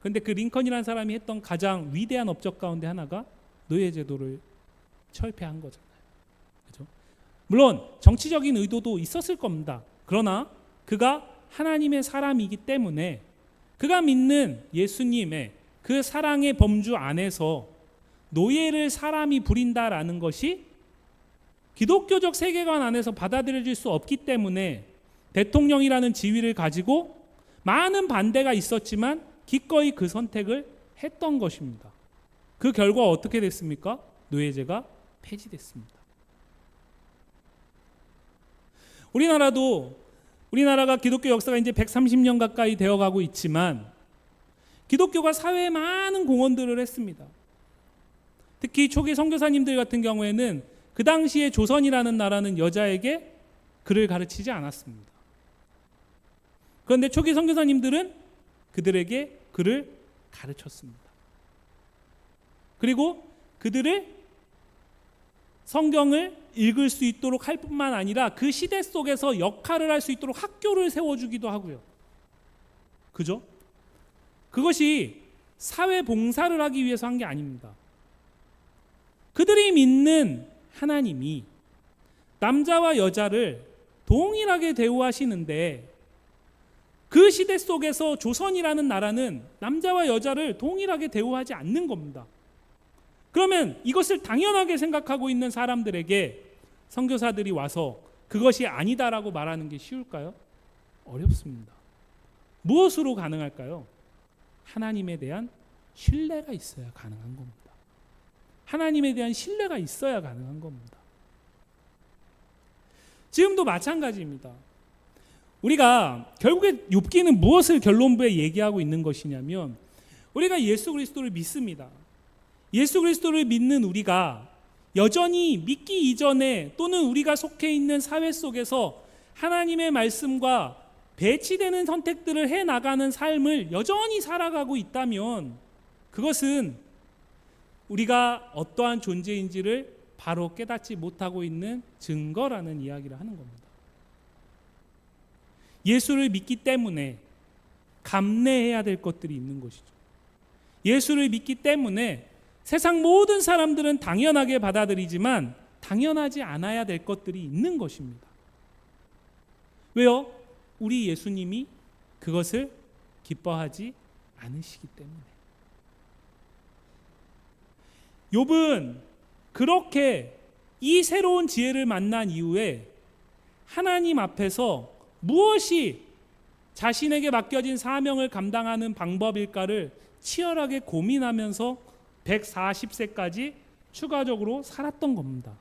그런데 그 링컨이라는 사람이 했던 가장 위대한 업적 가운데 하나가 노예제도를 철폐한 거잖아요. 그렇죠? 물론 정치적인 의도도 있었을 겁니다. 그러나 그가 하나님의 사람이기 때문에 그가 믿는 예수님의 그 사랑의 범주 안에서 노예를 사람이 부린다라는 것이 기독교적 세계관 안에서 받아들여질 수 없기 때문에 대통령이라는 지위를 가지고 많은 반대가 있었지만 기꺼이 그 선택을 했던 것입니다. 그 결과 어떻게 됐습니까? 노예제가 폐지됐습니다. 우리나라가 기독교 역사가 이제 130년 가까이 되어가고 있지만 기독교가 사회에 많은 공헌들을 했습니다. 특히 초기 선교사님들 같은 경우에는 그 당시에 조선이라는 나라는 여자에게 글을 가르치지 않았습니다. 그런데 초기 선교사님들은 그들에게 글을 가르쳤습니다. 그리고 그들을 성경을 읽을 수 있도록 할 뿐만 아니라 그 시대 속에서 역할을 할 수 있도록 학교를 세워주기도 하고요. 그죠? 그것이 사회 봉사를 하기 위해서 한 게 아닙니다. 그들이 믿는 하나님이 남자와 여자를 동일하게 대우하시는데 그 시대 속에서 조선이라는 나라는 남자와 여자를 동일하게 대우하지 않는 겁니다. 그러면 이것을 당연하게 생각하고 있는 사람들에게 선교사들이 와서 그것이 아니다라고 말하는 게 쉬울까요? 어렵습니다. 무엇으로 가능할까요? 하나님에 대한 신뢰가 있어야 가능한 겁니다. 하나님에 대한 신뢰가 있어야 가능한 겁니다. 지금도 마찬가지입니다. 우리가 결국에 욥기는 무엇을 결론부에 얘기하고 있는 것이냐면 우리가 예수 그리스도를 믿습니다. 예수 그리스도를 믿는 우리가 여전히 믿기 이전에 또는 우리가 속해 있는 사회 속에서 하나님의 말씀과 배치되는 선택들을 해나가는 삶을 여전히 살아가고 있다면 그것은 우리가 어떠한 존재인지를 바로 깨닫지 못하고 있는 증거라는 이야기를 하는 겁니다. 예수를 믿기 때문에 감내해야 될 것들이 있는 것이죠. 예수를 믿기 때문에 세상 모든 사람들은 당연하게 받아들이지만 당연하지 않아야 될 것들이 있는 것입니다. 왜요? 우리 예수님이 그것을 기뻐하지 않으시기 때문에. 욥은 그렇게 이 새로운 지혜를 만난 이후에 하나님 앞에서 무엇이 자신에게 맡겨진 사명을 감당하는 방법일까를 치열하게 고민하면서 140세까지 추가적으로 살았던 겁니다.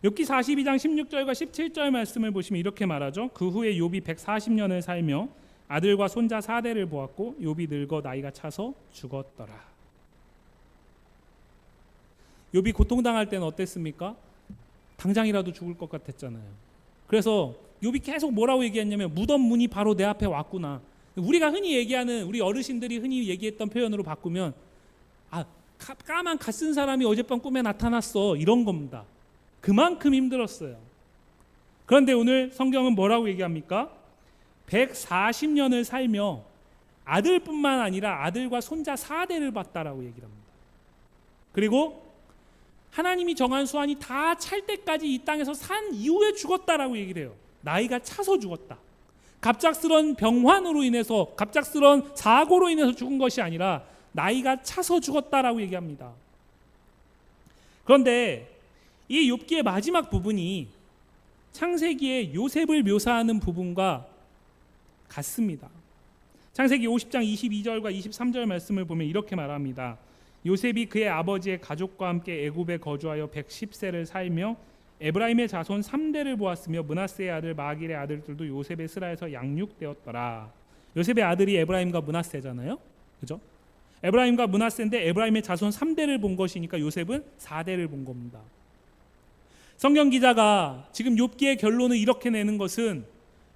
욥기 42장 16절과 17절 말씀을 보시면 이렇게 말하죠. 그 후에 욥이 140년을 살며 아들과 손자 4대를 보았고 욥이 늙어 나이가 차서 죽었더라. 욥이 고통당할 때는 어땠습니까? 당장이라도 죽을 것 같았잖아요. 그래서 욥이 계속 뭐라고 얘기했냐면 무덤 문이 바로 내 앞에 왔구나. 우리가 흔히 얘기하는 우리 어르신들이 흔히 얘기했던 표현으로 바꾸면 까만 갓 쓴 사람이 어젯밤 꿈에 나타났어 이런 겁니다. 그만큼 힘들었어요. 그런데 오늘 성경은 뭐라고 얘기합니까? 140년을 살며 아들뿐만 아니라 아들과 손자 4대를 봤다라고 얘기를 합니다. 그리고 하나님이 정한 수완이 다 찰 때까지 이 땅에서 산 이후에 죽었다라고 얘기를 해요. 나이가 차서 죽었다. 갑작스런 병환으로 인해서 갑작스런 사고로 인해서 죽은 것이 아니라 나이가 차서 죽었다라고 얘기합니다. 그런데 이 욥기의 마지막 부분이 창세기의 요셉을 묘사하는 부분과 같습니다. 창세기 50장 22절과 23절 말씀을 보면 이렇게 말합니다. 요셉이 그의 아버지의 가족과 함께 애굽에 거주하여 110세를 살며 에브라임의 자손 3대를 보았으며 므낫세의 아들 마길의 아들들도 요셉의 스라에서 양육되었더라. 요셉의 아들이 에브라임과 므낫세잖아요. 그죠? 에브라임과 므낫세인데 에브라임의 자손 3대를 본 것이니까 요셉은 4대를 본 겁니다. 성경 기자가 지금 욥기의 결론을 이렇게 내는 것은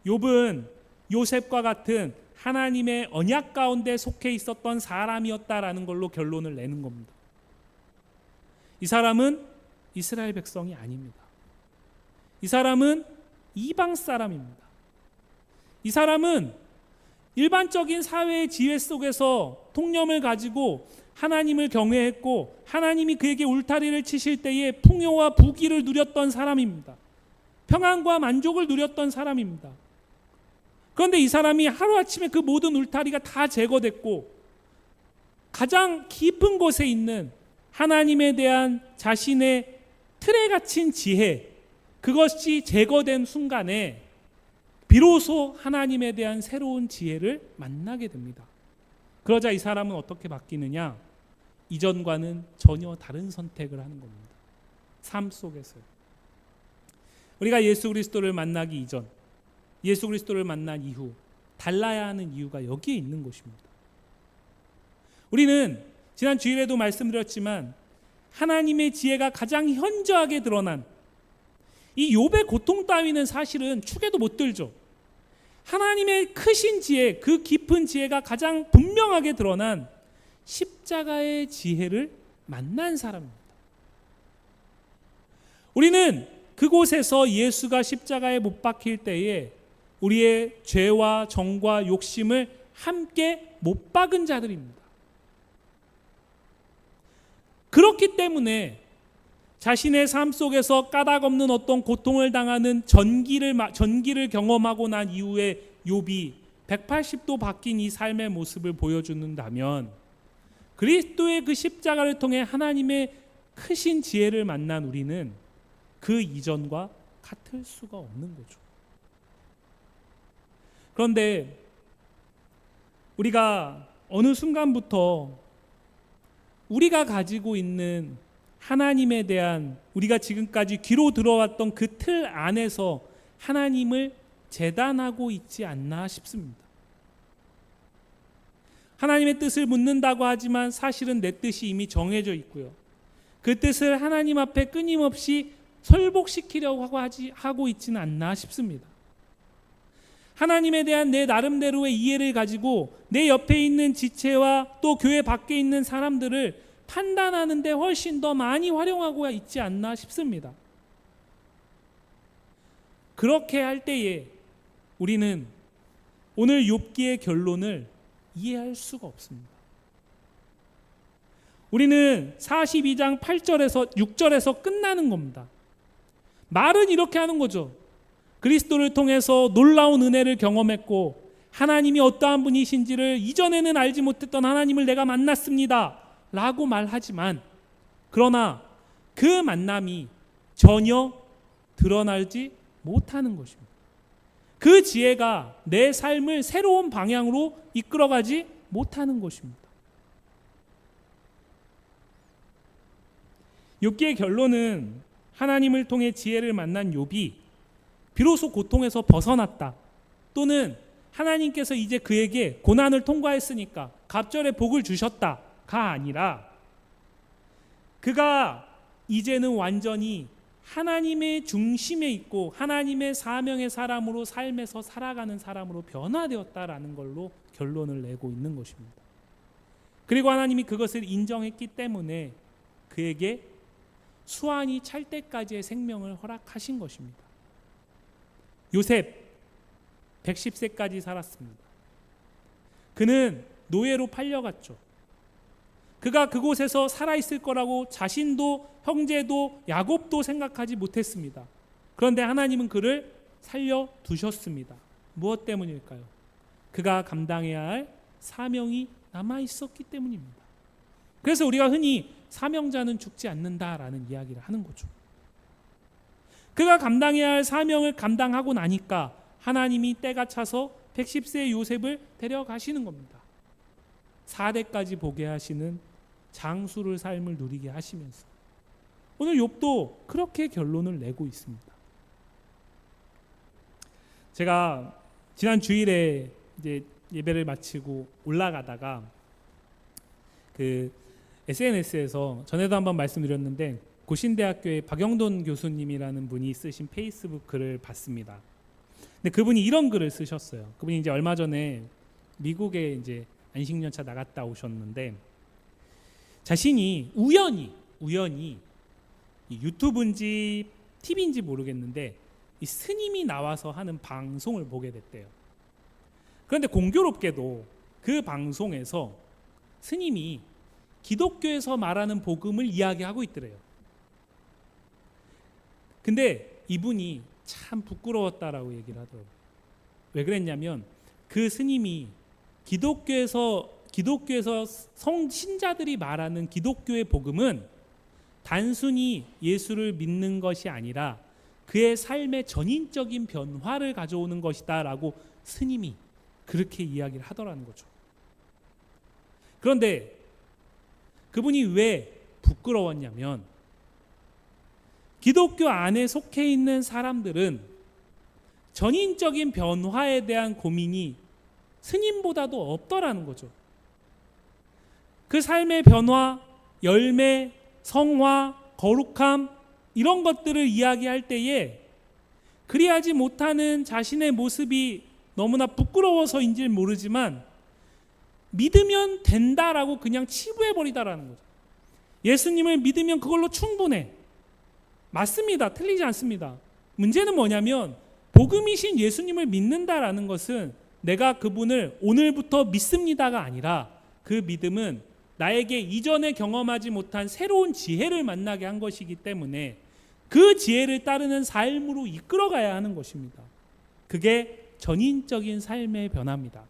욥은 요셉과 같은 하나님의 언약 가운데 속해 있었던 사람이었다라는 걸로 결론을 내는 겁니다. 이 사람은 이스라엘 백성이 아닙니다. 이 사람은 이방 사람입니다. 이 사람은 일반적인 사회의 지혜 속에서 통념을 가지고 하나님을 경외했고 하나님이 그에게 울타리를 치실 때에 풍요와 부귀를 누렸던 사람입니다. 평안과 만족을 누렸던 사람입니다. 그런데 이 사람이 하루아침에 그 모든 울타리가 다 제거됐고 가장 깊은 곳에 있는 하나님에 대한 자신의 틀에 갇힌 지혜, 그것이 제거된 순간에 비로소 하나님에 대한 새로운 지혜를 만나게 됩니다. 그러자 이 사람은 어떻게 바뀌느냐? 이전과는 전혀 다른 선택을 하는 겁니다. 삶 속에서요. 우리가 예수 그리스도를 만나기 이전, 예수 그리스도를 만난 이후 달라야 하는 이유가 여기에 있는 것입니다. 우리는 지난 주일에도 말씀드렸지만 하나님의 지혜가 가장 현저하게 드러난 이 욥의 고통 따위는 사실은 축에도 못 들죠. 하나님의 크신 지혜, 그 깊은 지혜가 가장 분명하게 드러난 십자가의 지혜를 만난 사람입니다. 우리는 그곳에서 예수가 십자가에 못 박힐 때에 우리의 죄와 정과 욕심을 함께 못 박은 자들입니다. 그렇기 때문에 자신의 삶 속에서 까닭 없는 어떤 고통을 당하는 전기를 경험하고 난 이후에 욥이 180도 바뀐 이 삶의 모습을 보여주는다면 그리스도의 그 십자가를 통해 하나님의 크신 지혜를 만난 우리는 그 이전과 같을 수가 없는 거죠. 그런데 우리가 어느 순간부터 우리가 가지고 있는 하나님에 대한 우리가 지금까지 귀로 들어왔던 그 틀 안에서 하나님을 재단하고 있지 않나 싶습니다. 하나님의 뜻을 묻는다고 하지만 사실은 내 뜻이 이미 정해져 있고요. 그 뜻을 하나님 앞에 끊임없이 설복시키려고 하고 있지는 않나 싶습니다. 하나님에 대한 내 나름대로의 이해를 가지고 내 옆에 있는 지체와 또 교회 밖에 있는 사람들을 판단하는 데 훨씬 더 많이 활용하고 있지 않나 싶습니다. 그렇게 할 때에 우리는 오늘 욥기의 결론을 이해할 수가 없습니다. 우리는 42장 8절에서 6절에서 끝나는 겁니다. 말은 이렇게 하는 거죠. 그리스도를 통해서 놀라운 은혜를 경험했고 하나님이 어떠한 분이신지를 이전에는 알지 못했던 하나님을 내가 만났습니다 라고 말하지만, 그러나 그 만남이 전혀 드러나지 못하는 것입니다. 그 지혜가 내 삶을 새로운 방향으로 이끌어가지 못하는 것입니다. 욥기의 결론은 하나님을 통해 지혜를 만난 욥이 비로소 고통에서 벗어났다, 또는 하나님께서 이제 그에게 고난을 통과했으니까 갑절의 복을 주셨다가 아니라, 그가 이제는 완전히 하나님의 중심에 있고 하나님의 사명의 사람으로 삶에서 살아가는 사람으로 변화되었다라는 걸로 결론을 내고 있는 것입니다. 그리고 하나님이 그것을 인정했기 때문에 그에게 수완이 찰 때까지의 생명을 허락하신 것입니다. 요셉 110세까지 살았습니다. 그는 노예로 팔려갔죠. 그가 그곳에서 살아있을 거라고 자신도 형제도 야곱도 생각하지 못했습니다. 그런데 하나님은 그를 살려두셨습니다. 무엇 때문일까요? 그가 감당해야 할 사명이 남아있었기 때문입니다. 그래서 우리가 흔히 사명자는 죽지 않는다라는 이야기를 하는 거죠. 그가 감당해야 할 사명을 감당하고 나니까 하나님이 때가 차서 110세의 요셉을 데려가시는 겁니다. 4대까지 보게 하시는 장수를 삶을 누리게 하시면서 오늘 욥도 그렇게 결론을 내고 있습니다. 제가 지난 주일에 이제 예배를 마치고 올라가다가 그 SNS에서 전에도 한번 말씀드렸는데 고신대학교의 박영돈 교수님이라는 분이 쓰신 페이스북 글을 봤습니다. 근데 그분이 이런 글을 쓰셨어요. 그분이 이제 얼마 전에 미국에 이제 안식년차 나갔다 오셨는데 자신이 우연히 유튜브인지 TV인지 모르겠는데 이 스님이 나와서 하는 방송을 보게 됐대요. 그런데 공교롭게도 그 방송에서 스님이 기독교에서 말하는 복음을 이야기하고 있더래요. 근데 이분이 참 부끄러웠다라고 얘기를 하더라고요. 왜 그랬냐면 그 스님이 기독교에서 성신자들이 말하는 기독교의 복음은 단순히 예수를 믿는 것이 아니라 그의 삶의 전인적인 변화를 가져오는 것이다 라고 스님이 그렇게 이야기를 하더라는 거죠. 그런데 그분이 왜 부끄러웠냐면 기독교 안에 속해 있는 사람들은 전인적인 변화에 대한 고민이 스님보다도 없더라는 거죠. 그 삶의 변화, 열매, 성화, 거룩함 이런 것들을 이야기할 때에 그리하지 못하는 자신의 모습이 너무나 부끄러워서인지 모르지만 믿으면 된다라고 그냥 치부해버리다라는 거죠. 예수님을 믿으면 그걸로 충분해. 맞습니다. 틀리지 않습니다. 문제는 뭐냐면 복음이신 예수님을 믿는다라는 것은 내가 그분을 오늘부터 믿습니다가 아니라 그 믿음은 나에게 이전에 경험하지 못한 새로운 지혜를 만나게 한 것이기 때문에 그 지혜를 따르는 삶으로 이끌어가야 하는 것입니다. 그게 전인적인 삶의 변화입니다.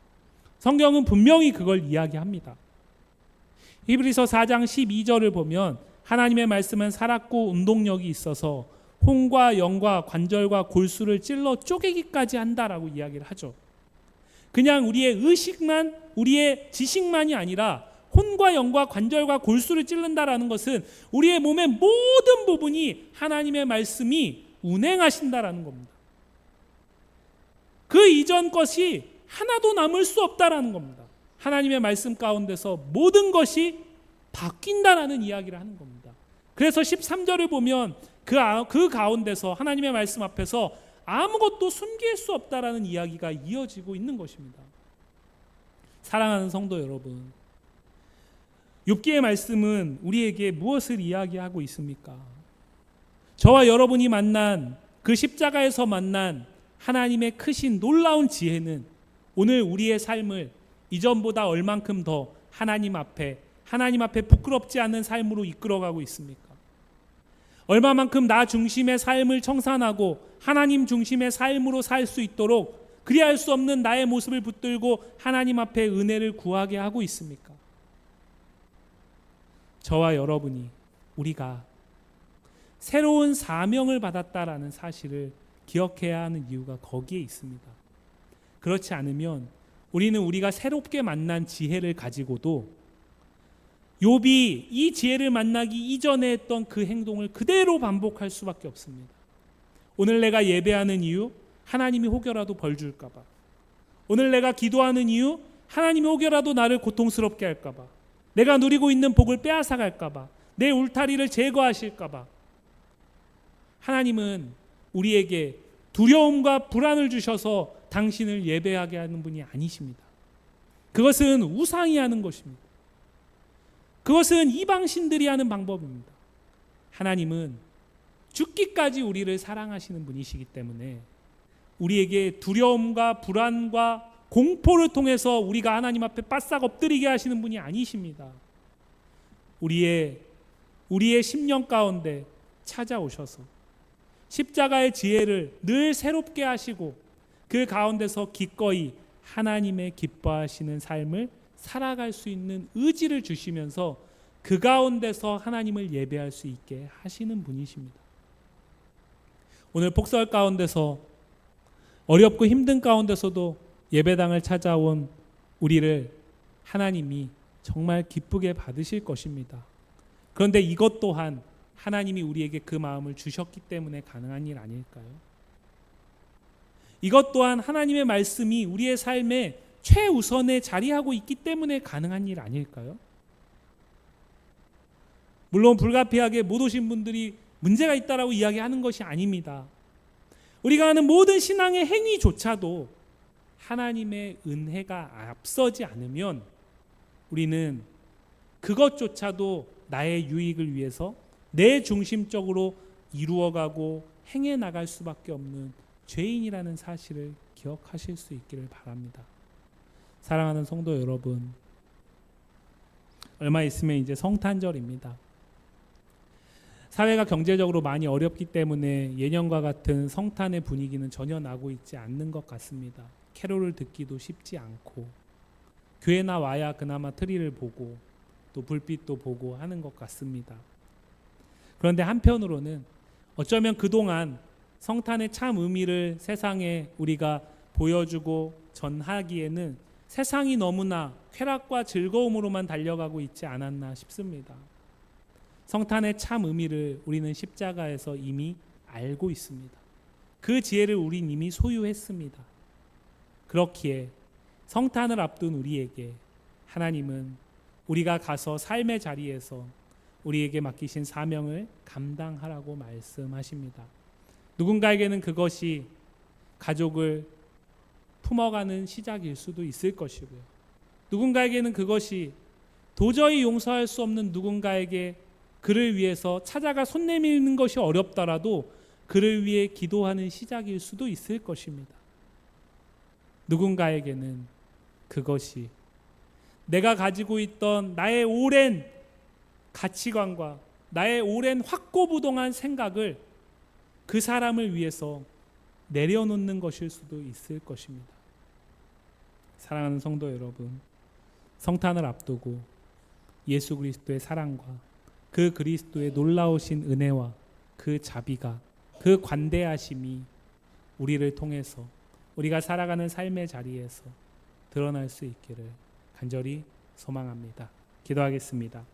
성경은 분명히 그걸 이야기합니다. 히브리서 4장 12절을 보면 하나님의 말씀은 살았고 운동력이 있어서 혼과 영과 관절과 골수를 찔러 쪼개기까지 한다라고 이야기를 하죠. 그냥 우리의 의식만, 우리의 지식만이 아니라 혼과 영과 관절과 골수를 찔른다라는 것은 우리의 몸의 모든 부분이 하나님의 말씀이 운행하신다라는 겁니다. 그 이전 것이 하나도 남을 수 없다라는 겁니다. 하나님의 말씀 가운데서 모든 것이 바뀐다라는 이야기를 하는 겁니다. 그래서 13절을 보면 그 가운데서 하나님의 말씀 앞에서 아무것도 숨길 수 없다라는 이야기가 이어지고 있는 것입니다. 사랑하는 성도 여러분, 욥기의 말씀은 우리에게 무엇을 이야기하고 있습니까? 저와 여러분이 만난 그 십자가에서 만난 하나님의 크신 놀라운 지혜는 오늘 우리의 삶을 이전보다 얼만큼 더 하나님 앞에 부끄럽지 않은 삶으로 이끌어가고 있습니까? 얼마만큼 나 중심의 삶을 청산하고 하나님 중심의 삶으로 살 수 있도록 그리할 수 없는 나의 모습을 붙들고 하나님 앞에 은혜를 구하게 하고 있습니까? 저와 여러분이, 우리가 새로운 사명을 받았다라는 사실을 기억해야 하는 이유가 거기에 있습니다. 그렇지 않으면 우리는 우리가 새롭게 만난 지혜를 가지고도 욥이 이 지혜를 만나기 이전에 했던 그 행동을 그대로 반복할 수밖에 없습니다. 오늘 내가 예배하는 이유, 하나님이 혹여라도 벌 줄까 봐. 오늘 내가 기도하는 이유, 하나님이 혹여라도 나를 고통스럽게 할까 봐. 내가 누리고 있는 복을 빼앗아 갈까 봐. 내 울타리를 제거하실까 봐. 하나님은 우리에게 두려움과 불안을 주셔서 당신을 예배하게 하는 분이 아니십니다. 그것은 우상이 하는 것입니다. 그것은 이방신들이 하는 방법입니다. 하나님은 죽기까지 우리를 사랑하시는 분이시기 때문에 우리에게 두려움과 불안과 공포를 통해서 우리가 하나님 앞에 바싹 엎드리게 하시는 분이 아니십니다. 우리의 심령 가운데 찾아오셔서 십자가의 지혜를 늘 새롭게 하시고 그 가운데서 기꺼이 하나님의 기뻐하시는 삶을 살아갈 수 있는 의지를 주시면서 그 가운데서 하나님을 예배할 수 있게 하시는 분이십니다. 오늘 폭설 가운데서 어렵고 힘든 가운데서도 예배당을 찾아온 우리를 하나님이 정말 기쁘게 받으실 것입니다. 그런데 이것 또한 하나님이 우리에게 그 마음을 주셨기 때문에 가능한 일 아닐까요? 이것 또한 하나님의 말씀이 우리의 삶에 최우선에 자리하고 있기 때문에 가능한 일 아닐까요? 물론 불가피하게 못 오신 분들이 문제가 있다라고 이야기하는 것이 아닙니다. 우리가 하는 모든 신앙의 행위조차도 하나님의 은혜가 앞서지 않으면 우리는 그것조차도 나의 유익을 위해서 내 중심적으로 이루어가고 행해 나갈 수밖에 없는 죄인이라는 사실을 기억하실 수 있기를 바랍니다. 사랑하는 성도 여러분, 얼마 있으면 이제 성탄절입니다. 사회가 경제적으로 많이 어렵기 때문에 예년과 같은 성탄의 분위기는 전혀 나고 있지 않는 것 같습니다. 캐롤을 듣기도 쉽지 않고 교회나 와야 그나마 트리를 보고 또 불빛도 보고 하는 것 같습니다. 그런데 한편으로는 어쩌면 그동안 성탄의 참 의미를 세상에 우리가 보여주고 전하기에는 세상이 너무나 쾌락과 즐거움으로만 달려가고 있지 않았나 싶습니다. 성탄의 참 의미를 우리는 십자가에서 이미 알고 있습니다. 그 지혜를 우린 이미 소유했습니다. 그렇기에 성탄을 앞둔 우리에게 하나님은 우리가 가서 삶의 자리에서 우리에게 맡기신 사명을 감당하라고 말씀하십니다. 누군가에게는 그것이 가족을 품어가는 시작일 수도 있을 것이고요. 누군가에게는 그것이 도저히 용서할 수 없는 누군가에게 그를 위해서 찾아가 손 내미는 것이 어렵더라도 그를 위해 기도하는 시작일 수도 있을 것입니다. 누군가에게는 그것이 내가 가지고 있던 나의 오랜 가치관과 나의 오랜 확고부동한 생각을 그 사람을 위해서 내려놓는 것일 수도 있을 것입니다. 사랑하는 성도 여러분, 성탄을 앞두고 예수 그리스도의 사랑과 그 그리스도의 놀라우신 은혜와 그 자비가, 그 관대하심이 우리를 통해서 우리가 살아가는 삶의 자리에서 드러날 수 있기를 간절히 소망합니다. 기도하겠습니다.